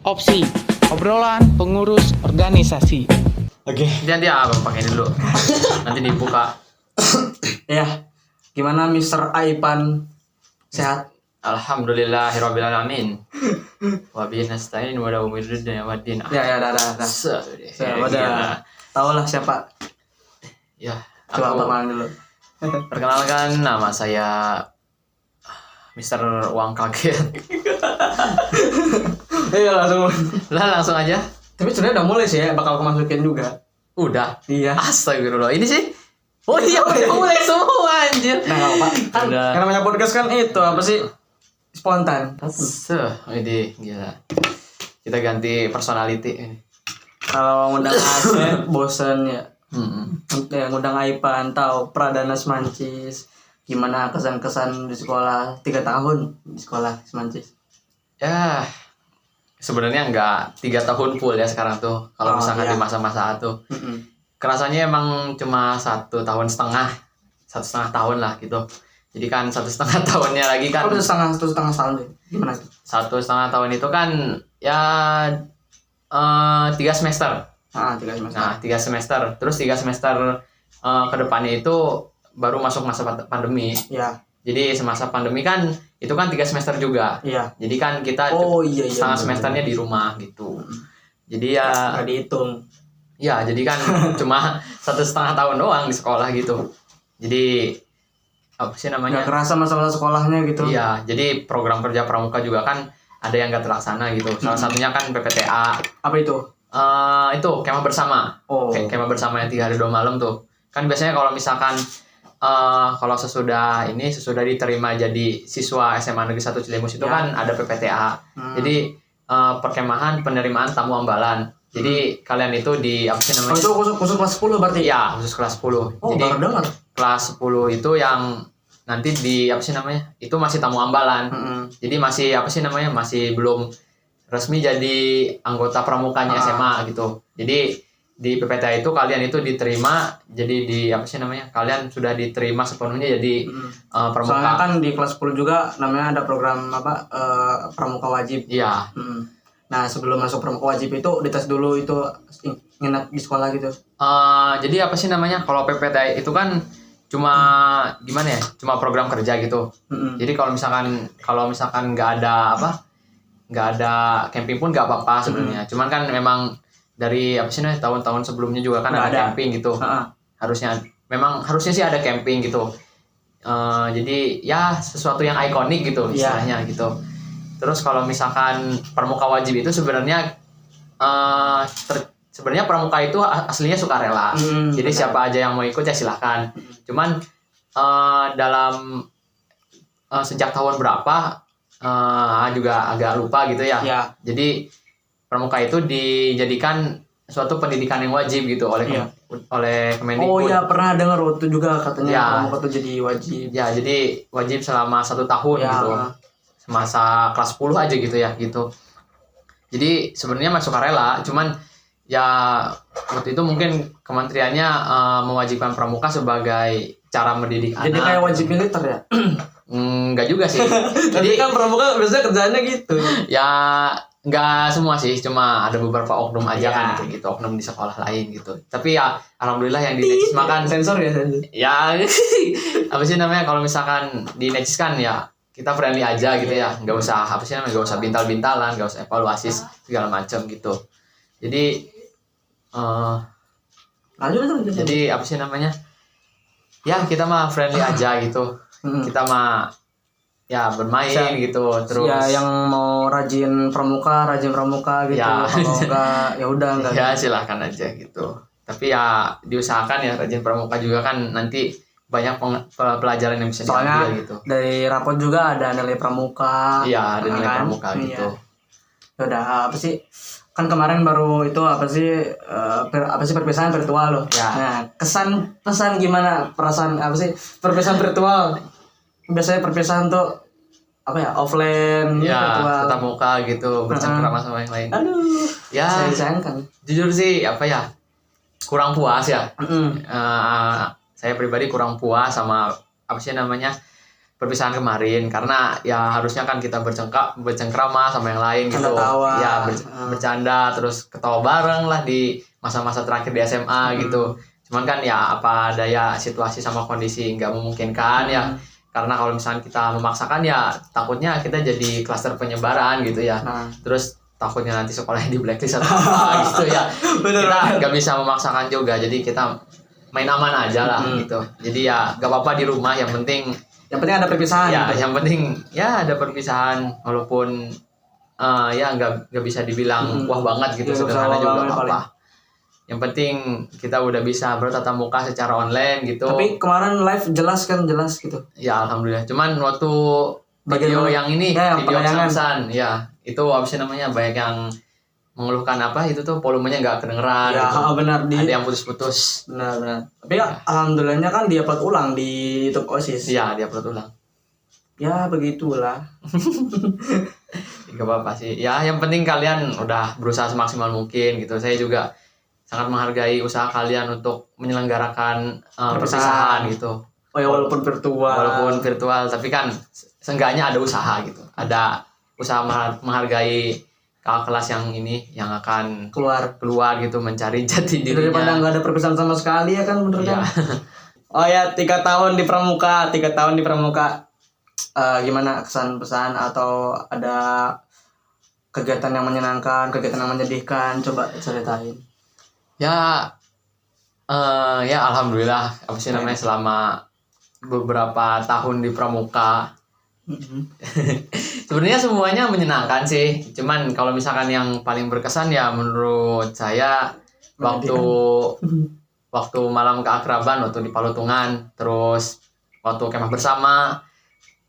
Opsi, obrolan pengurus organisasi. Oke. Nanti abang pakai dulu. Nanti dibuka. Ya. Gimana Mr. Aipan? Sehat? Alhamdulillahirabbil alamin. Wa bihi nasta'in wa la umuri dunya waddin. Ya, dah. Udah. Tahu lah siapa. Ya, Coba aku perkenalan dulu. perkenalkan nama saya Mr. Uang Kaget. Iya langsung. Langsung aja. Tapi sebenarnya udah mulai sih ya, bakal aku masukin juga. Udah. Iya. Astagfirullah. Ini sih. Oh iya, udah mulai semua anjir. Nah, nggak apa-apa. Kan Udah. yang namanya podcast kan itu apa sih? Spontan. Ini gila. Kita ganti personality ini. Kalau ngundang Asep bosen ya. Hmm. Yang ngundang Aipan tahu Pradana Semancis. Gimana kesan-kesan di sekolah 3 tahun di sekolah Semancis? Ya, sebenarnya enggak 3 tahun full ya sekarang tuh. Kalau Oh, misalkan iya. di masa-masa tuh, Mm-mm. kerasanya emang cuma 1,5 tahun lah gitu. Jadi kan 1,5 tahunnya lagi kan. Apa itu setengah tahun deh? Gimana itu? 1,5 tahun itu kan ya 3 semester. 3 semester. Nah, 3 semester. Terus 3 semester ke depannya itu baru masuk masa pandemi. Ya, Jadi semasa pandemi kan itu kan 3 semester juga. iya. Jadi kan kita Oh iya. setengah bener, semesternya bener. di rumah gitu. Jadi ya, Nggak dihitung. ya jadi kan cuma 1,5 tahun doang di sekolah gitu. Jadi apa sih Nggak namanya? kerasa masa-masa sekolahnya gitu. Iya, jadi program kerja pramuka juga kan ada yang nggak terlaksana gitu. Salah satunya kan PPTA. Apa itu? Itu kemah bersama. Oh. Kemah bersama yang 3 hari 2 malam tuh. Kan biasanya kalau misalkan kalau sesudah diterima jadi siswa SMA Negeri 1 Cilimus itu Ya. kan ada PPTA. Jadi perkemahan penerimaan tamu ambalan. Jadi kalian itu di apa sih Oh namanya? itu khusus kelas 10 berarti? Iya, khusus kelas 10. Oh Jadi baru dengar. kelas 10 itu yang nanti di apa sih namanya? Itu masih tamu ambalan. Mm-mm. Jadi masih apa sih namanya? Masih belum resmi jadi anggota pramukanya SMA gitu. Jadi di PPTA itu kalian itu diterima jadi di apa sih namanya? Kalian sudah diterima sepenuhnya jadi Soalnya pramuka. kan di kelas 10 juga namanya ada program apa pramuka wajib. Iya. Nah sebelum masuk pramuka wajib itu dites dulu itu nginap di sekolah gitu. Jadi apa sih namanya? Kalau PPTA itu kan cuma gimana ya? Cuma program kerja gitu. Jadi kalau misalkan nggak ada camping pun nggak apa-apa sebenarnya. Cuman kan memang dari apa sih namanya tahun-tahun sebelumnya juga kan Nggak ada ada. camping gitu. Harusnya sih ada camping gitu. Jadi ya sesuatu yang ikonik gitu istilahnya gitu. Terus kalau misalkan pramuka wajib itu sebenarnya sebenarnya pramuka itu aslinya sukarela. Jadi benar. siapa aja yang mau ikut ya silahkan. Cuman dalam sejak tahun berapa juga agak lupa gitu ya. Iya. Jadi pramuka itu dijadikan suatu pendidikan yang wajib gitu oleh Kemendikbud. Oh iya pernah dengar waktu juga katanya Ya. pramuka tuh jadi wajib. Ya, jadi wajib selama 1 tahun Ya. gitu. Semasa kelas 10 aja gitu ya gitu. Jadi sebenarnya masuk sukarela, cuman ya waktu itu mungkin kementeriannya mewajibkan pramuka sebagai cara mendidik Jadi anak. kayak wajib militer ya. Enggak juga sih. Jadi kan pramuka biasanya kerjaannya gitu. Ya enggak semua sih, cuma ada beberapa oknum aja Iya. kan kayak gitu, oknum di sekolah lain gitu. Tapi ya alhamdulillah yang di Necis makan Sensor ya sensor. ya apa sih namanya kalau misalkan di Necis kan ya kita friendly aja gitu ya, nggak usah apa sih namanya, nggak usah bintal-bintalan, nggak usah evaluasi segala macam gitu. Jadi Lanjut. jadi apa sih namanya, ya kita mah friendly aja gitu. Kita mah ya bermain Bisa. gitu terus. Ya yang mau rajin pramuka gitu. Ya. Kalau enggak ya udah enggak. Ya silahkan aja gitu. Tapi ya diusahakan ya rajin pramuka juga kan nanti banyak pelajaran yang bisa Soalnya diambil gitu. dari rapot juga ada nilai pramuka. Iya, ada nilai kan? pramuka gitu. Ya udah apa sih? Kan kemarin baru itu apa sih perpisahan virtual loh. Ya. Nah, kesan pesan gimana perasaan apa sih perpisahan virtual? Biasanya perpisahan tuh apa ya offline Ya, virtual. tatap muka gitu, bercengkrama sama yang lain. Aduh. Ya, Saya disayangkan. jujur sih apa ya? Kurang puas ya. Saya pribadi kurang puas sama apa sih namanya? perpisahan kemarin karena ya harusnya kan kita bercengkrama sama yang lain gitu. Tawa. Ya bercanda terus ketawa bareng lah di masa-masa terakhir di SMA gitu. Cuman kan ya apa daya situasi sama kondisi nggak memungkinkan ya. Karena kalau misalnya kita memaksakan ya takutnya kita jadi klaster penyebaran gitu ya. Terus takutnya nanti sekolahnya di blacklist atau apa gitu ya. Kita nggak bisa memaksakan juga. Jadi kita main aman aja lah gitu. Jadi ya nggak apa-apa di rumah. Yang penting ada perpisahan. Ya, gitu. yang penting ya ada perpisahan walaupun ya nggak bisa dibilang wah banget gitu, sederhana juga nggak apa-apa. Yang penting kita udah bisa bertatap muka secara online gitu. Tapi kemarin live jelas gitu. Ya alhamdulillah. Cuman waktu Bagian video yang ini video penayangan. pesan ya itu apa sih namanya banyak yang mengeluhkan apa itu tuh volumenya nggak kedengeran. Ya gitu. benar Ada yang putus-putus. Benar. Tapi alhamdulillahnya kan dia upload ulang di YouTube OSIS. Iya dia upload ulang. Ya begitulah. Gak apa-apa sih. Ya yang penting kalian udah berusaha semaksimal mungkin gitu. Saya juga sangat menghargai usaha kalian untuk menyelenggarakan perpisahan gitu. Oh ya walaupun virtual tapi kan seenggaknya ada usaha gitu. Ada usaha menghargai kakak kelas yang ini yang akan keluar gitu mencari jati dirinya. Daripada nggak ada perpisahan sama sekali ya kan bener kan? Oh ya 3 tahun di Pramuka. Gimana kesan pesan atau ada kegiatan yang menyenangkan, kegiatan yang menyedihkan, coba ceritain. Ya alhamdulillah apa sih namanya selama beberapa tahun di Pramuka. Sebenarnya semuanya menyenangkan sih. Cuman kalau misalkan yang paling berkesan ya menurut saya waktu malam keakraban waktu di Palutungan, terus waktu kemah bersama,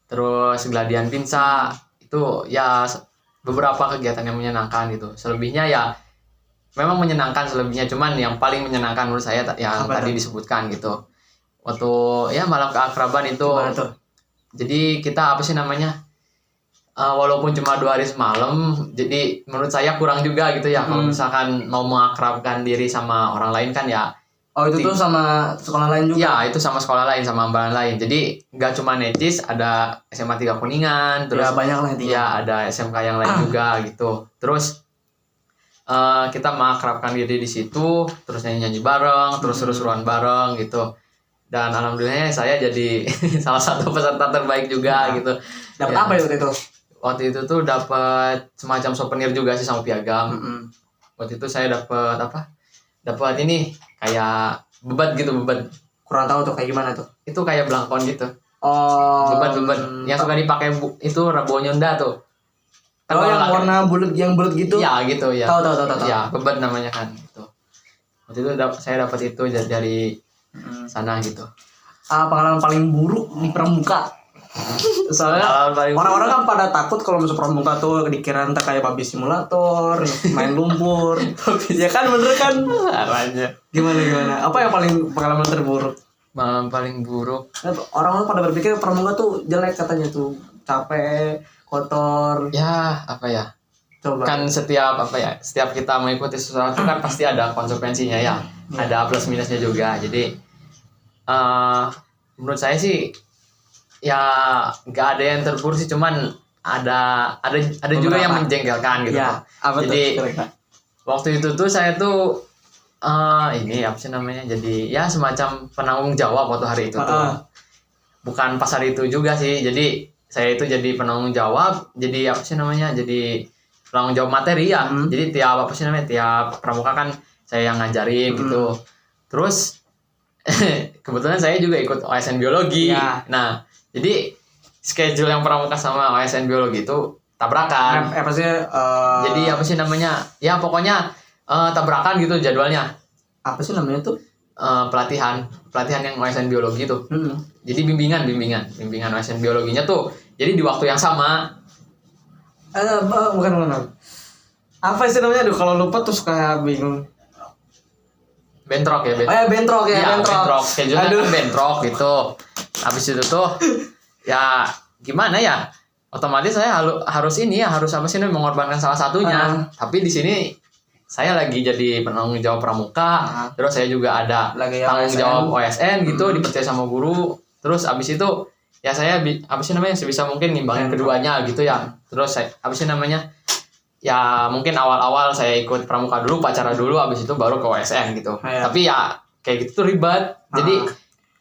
terus geladian pinsa itu ya beberapa kegiatan yang menyenangkan gitu. Selebihnya ya memang menyenangkan selebihnya, cuman yang paling menyenangkan menurut saya yang tadi disebutkan gitu. Waktu ya malam keakraban itu jadi kita apa sih namanya walaupun cuma 2 hari semalam, jadi menurut saya kurang juga gitu ya kalau misalkan mau mengakrabkan diri sama orang lain kan ya. Oh itu tuh sama sekolah lain juga? Ya itu sama sekolah lain, sama ambalan lain. Jadi nggak cuma Necis, ada SMA 3 Kuningan, terus ya banyak lah intinya. Ya ada SMK yang lain juga gitu. Terus kita mengakrabkan diri di situ, terus nyanyi bareng, terus seru-seruan bareng gitu. Dan alhamdulillahnya saya jadi salah satu peserta terbaik juga gitu. Dapat apa ya waktu itu? Waktu itu tuh dapat semacam souvenir juga sih sama piagam. Waktu itu saya dapat apa? Dapat ini kayak bebat gitu, bebat. Kurang tahu tuh kayak gimana tuh? Itu kayak belangkon gitu. Oh. Bebat yang suka dipakai itu Rabo Nyunda tuh. Kalau yang warna bulat gitu? Iya gitu ya. Tahu. Ya bebat namanya kan gitu. Waktu itu saya dapat itu dari sana gitu. Pengalaman paling buruk di Pramuka. Soalnya orang-orang kan pada takut kalau masuk Pramuka tuh dikira entar kayak babi simulator, main lumpur. Ya kan bener kan? Arahnya. Gimana? Apa yang pengalaman terburuk? Pengalaman paling buruk. Orang-orang pada berpikir Pramuka tuh jelek katanya tuh, capek, kotor. Ya apa ya? Coba. Kan setiap kita mengikuti sesuatu kan pasti ada konsekuensinya ya. Ada plus minusnya juga. Jadi menurut saya sih ya nggak ada yang terburuk sih, cuman ada juga yang menjengkelkan gitu. Ya, jadi waktu itu tuh saya tuh ini apa sih namanya, jadi ya semacam penanggung jawab waktu hari itu tuh. Bukan pas hari itu juga sih, jadi saya itu jadi penanggung jawab, jadi apa sih namanya, jadi penanggung jawab materi ya. Jadi tiap pramuka kan saya yang ngajarin gitu. Terus kebetulan saya juga ikut OSN biologi. Ya. Nah, jadi schedule yang pramuka sama OSN biologi itu tabrakan. Jadi apa sih namanya? Ya pokoknya tabrakan gitu jadwalnya. Apa sih namanya tuh? Pelatihan yang OSN biologi tuh. Jadi bimbingan OSN biologinya tuh. Jadi di waktu yang sama. Bukan. Apa sih namanya? Aduh kalau lupa terus kayak bingung. Bentrok. Bentrok. Schedule-nya kan bentrok gitu. Habis itu tuh ya gimana ya? Otomatis saya harus apa sih namanya, mengorbankan salah satunya. Tapi di sini saya lagi jadi penanggung jawab pramuka, terus saya juga ada tanggung jawab OSN gitu, dipercaya sama guru. Terus abis itu ya saya apa sih namanya sebisa mungkin nimbangin keduanya gitu ya. Terus saya apa sih namanya ya mungkin awal-awal saya ikut pramuka dulu, upacara dulu, habis itu baru ke OSN gitu. Tapi ya kayak gitu tuh ribet. Jadi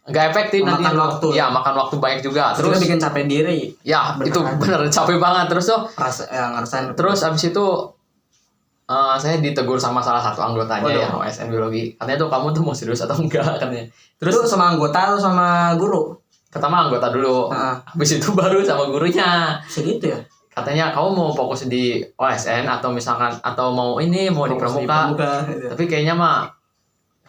nggak efektif nanti. Makan waktu. Ya makan waktu banyak juga. Terus bikin capek diri. Ya bener, itu bener capek banget. Terus tuh ngerasain. Terus abis itu saya ditegur sama salah satu anggotanya ya OSN biologi. Katanya tuh kamu tuh mau serius atau enggak katanya. Terus itu sama anggota atau sama guru? Pertama anggota dulu. Habis itu baru sama gurunya. Segitu ya? Katanya kamu mau fokus di OSN atau misalkan atau mau di pramuka. Gitu. Tapi kayaknya mah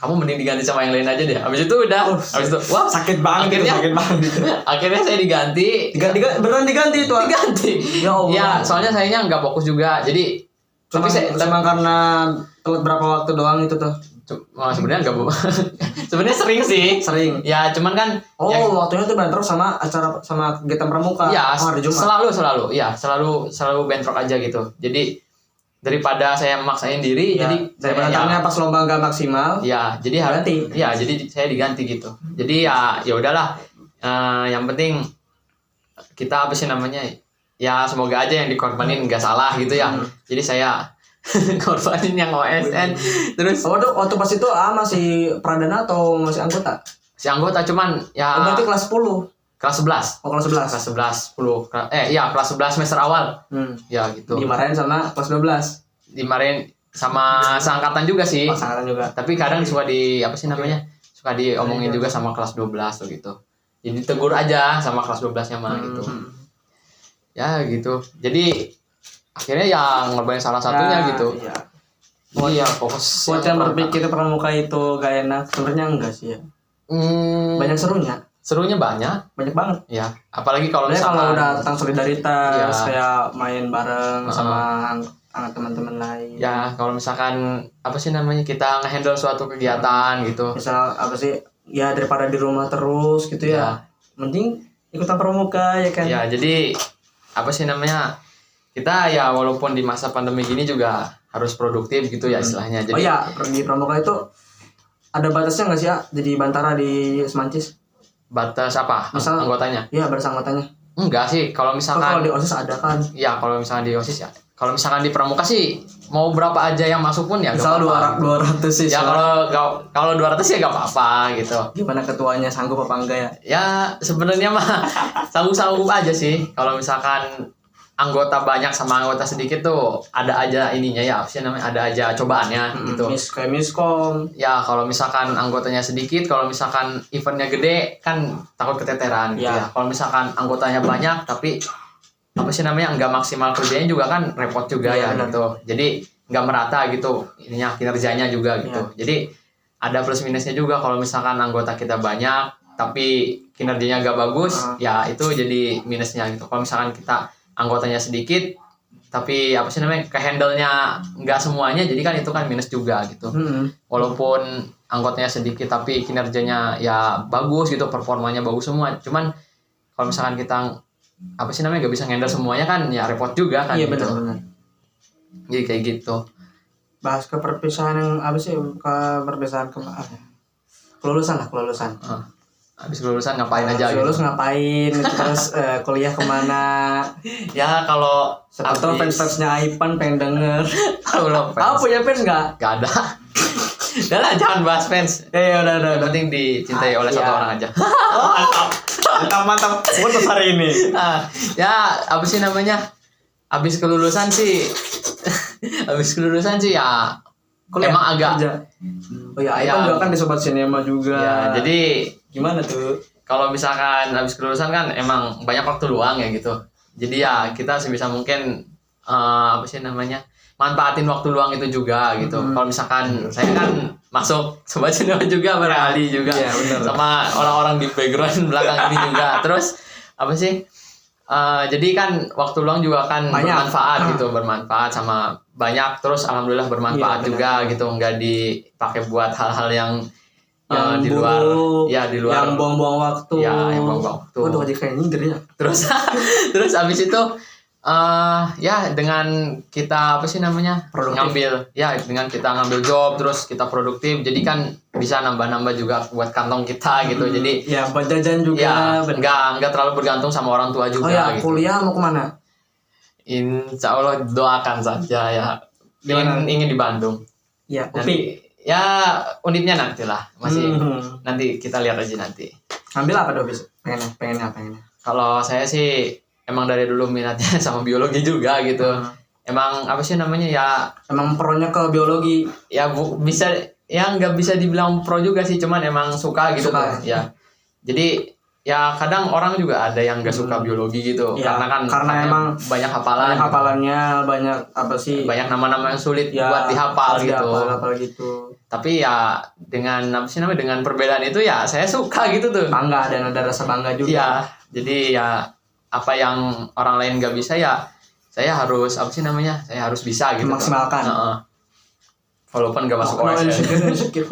kamu mending diganti sama yang lain aja deh. Habis itu udah. Habis itu wah sakit banget sakit banget. Akhirnya saya diganti. Beneran diganti itu. Diganti. Ya Allah. Ya, soalnya sayanya nggak fokus juga. Jadi tapi memang karena telat berapa waktu doang itu tuh. Sebenarnya enggak, Bu. Sebenarnya sering sih. Sering. Ya, cuman kan waktunya tuh bentrok sama acara sama kegiatan pramuka. Ya, hari Jumat. Selalu. Ya, selalu bentrok aja gitu. Jadi daripada saya maksain diri, ya, jadi saya pas lomba enggak maksimal. Ya, jadi ganti. Ya, jadi saya diganti gitu. Jadi ya udahlah. Yang penting kita apa sih namanya? Ya, semoga aja yang dikorbanin enggak salah gitu ya. Jadi saya korbanin yang OSN. Terus waktu pas itu masih pradana atau masih anggota? Si anggota cuman ya berarti kelas 10. Kelas 11. Kelas 11. Kelas 11 10. Kelas 11 semester awal. Ya gitu. Dimarahin sama kelas 12. Dimarahin sama seangkatan juga sih. Seangkatan juga. Tapi kadang suka suka diomongin juga sama kelas 12 tuh gitu. Jadi tegur aja sama kelas 12-nya mah gitu. Ya gitu. Jadi akhirnya yang ngerbain salah satunya gitu. Iya. Fokus. Buat yang berpikir pramuka itu gak enak, sebenarnya enggak sih ya. Banyak serunya. Serunya banyak banget. Ya, apalagi kalau misalkan kalau udah tentang solidaritas, kayak main bareng sama teman-teman lain. Ya, kalau misalkan apa sih namanya kita ngehandle suatu kegiatan gitu. Misal apa sih? Ya daripada di rumah terus gitu ya. Mending ikutan pramuka ya kan. Ya, jadi apa sih namanya? Kita ya walaupun di masa pandemi gini juga harus produktif gitu ya istilahnya. Jadi di pramuka itu ada batasnya nggak sih ya? Jadi bantara di Semancis? Batas apa? Misal, anggotanya? Iya, batas anggotanya. Enggak sih, kalau misalkan kalau di OSIS ada kan? Iya, kalau misalkan di OSIS ya. Kalau misalkan di pramuka sih mau berapa aja yang masuk pun ya misal 200 sih. Ya kalau 200 ya enggak apa-apa gitu. Gimana ketuanya sanggup apa enggak ya? Ya sebenarnya mah sanggup-sanggup aja sih. Kalau misalkan anggota banyak sama anggota sedikit tuh ada aja ininya ya, apa sih namanya, ada aja cobaannya gitu. Kayak miskom. Ya kalau misalkan anggotanya sedikit, kalau misalkan eventnya gede kan takut keteteran gitu ya. Kalau misalkan anggotanya banyak tapi apa sih namanya nggak maksimal kerjanya juga kan repot juga ya gitu. Jadi nggak merata gitu ininya kinerjanya juga gitu. Jadi ada plus minusnya juga kalau misalkan anggota kita banyak tapi kinerjanya nggak bagus, ya itu jadi minusnya gitu. Kalau misalkan kita anggotanya sedikit tapi apa sih namanya kehandle-nya nggak semuanya, jadi kan itu kan minus juga gitu. Walaupun anggotanya sedikit tapi kinerjanya ya bagus gitu, performanya bagus semua, cuman kalau misalkan kita apa sih namanya nggak bisa handle semuanya kan ya repot juga kan. Iya, gitu. Benar. Jadi kayak gitu. Bahas ke perpisahan yang apa sih, ke perpisahan kelulusan. Habis lulusan ngapain aja gitu? Lulus gitu. ngapain, terus kuliah kemana? Ya kalau atau fans-fansnya Aipan pengen denger. Apa punya fans nggak? Gak ada. Udah lah, jangan bahas fans. Udah. Yang penting dicintai oleh satu orang aja. Mantap. Untuk hari ini. Ya apa sih namanya? Habis kelulusan sih ya kuliah, emang agak kerja. Aipan juga kan di Sobat Sinema juga. Ya, jadi gimana tuh? Kalau misalkan habis kelulusan kan emang banyak waktu luang ya gitu. Jadi ya kita sebisa mungkin apa sih namanya manfaatin waktu luang itu juga gitu. Kalau misalkan saya kan masuk Sobat Sinema juga berkali juga sama orang-orang di background belakang ini juga. Terus apa sih? Jadi kan waktu luang juga kan bermanfaat gitu, bermanfaat sama banyak. Terus alhamdulillah bermanfaat juga gitu, nggak dipakai buat hal-hal yang di luar yang buang-buang waktu. Ya, yang buang-buang waktu. Waduh, aja kayak nyindir ya. Terus abis itu Ya dengan kita apa sih namanya Produktif. dengan kita ngambil job terus kita produktif jadi kan bisa nambah-nambah juga buat kantong kita gitu jadi Ya buat jajan juga. ya nggak terlalu bergantung sama orang tua juga Oh ya, gitu. kuliah mau kemana? Insya Allah doakan saja ya. Ingin di Bandung. Ya, Nanti, ya unitnya nanti lah masih nanti kita lihat aja nanti. Ambil apa dong bis? Pengennya. Kalau saya sih emang dari dulu minatnya sama biologi juga gitu. Emang apa sih namanya ya Emang pronya ke biologi. ya bisa ya nggak bisa dibilang pro juga sih cuman emang suka gitu Suka. tuh ya. Jadi ya kadang orang juga ada yang nggak suka biologi gitu Ya, karena karena emang banyak hafalan Banyak hafalannya, banyak apa sih? banyak nama-nama yang sulit Ya, buat dihafal harus gitu. dihafal gitu. Tapi ya dengan apa sih namanya dengan perbedaan itu ya saya suka gitu tuh. Bangga dan ada rasa bangga juga. Iya, jadi ya apa yang orang lain nggak bisa ya saya harus apa sih namanya? Saya harus bisa gitu. Memaksimalkan. Heeh. Walaupun nggak masuk Oh, OSN. insecure.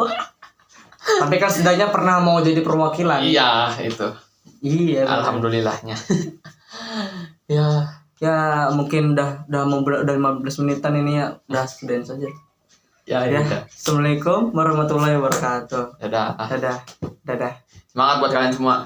Tapi kan setidaknya pernah mau jadi perwakilan. Iya, itu. Iya. benar. Alhamdulillahnya. Ya, Ya mungkin udah mau udah 15 menitan ini ya. Udah sudahin saja. ya, Ya. udah. Assalamualaikum warahmatullahi wabarakatuh. Dadah. Dadah. Dadah. Semangat buat kalian semua.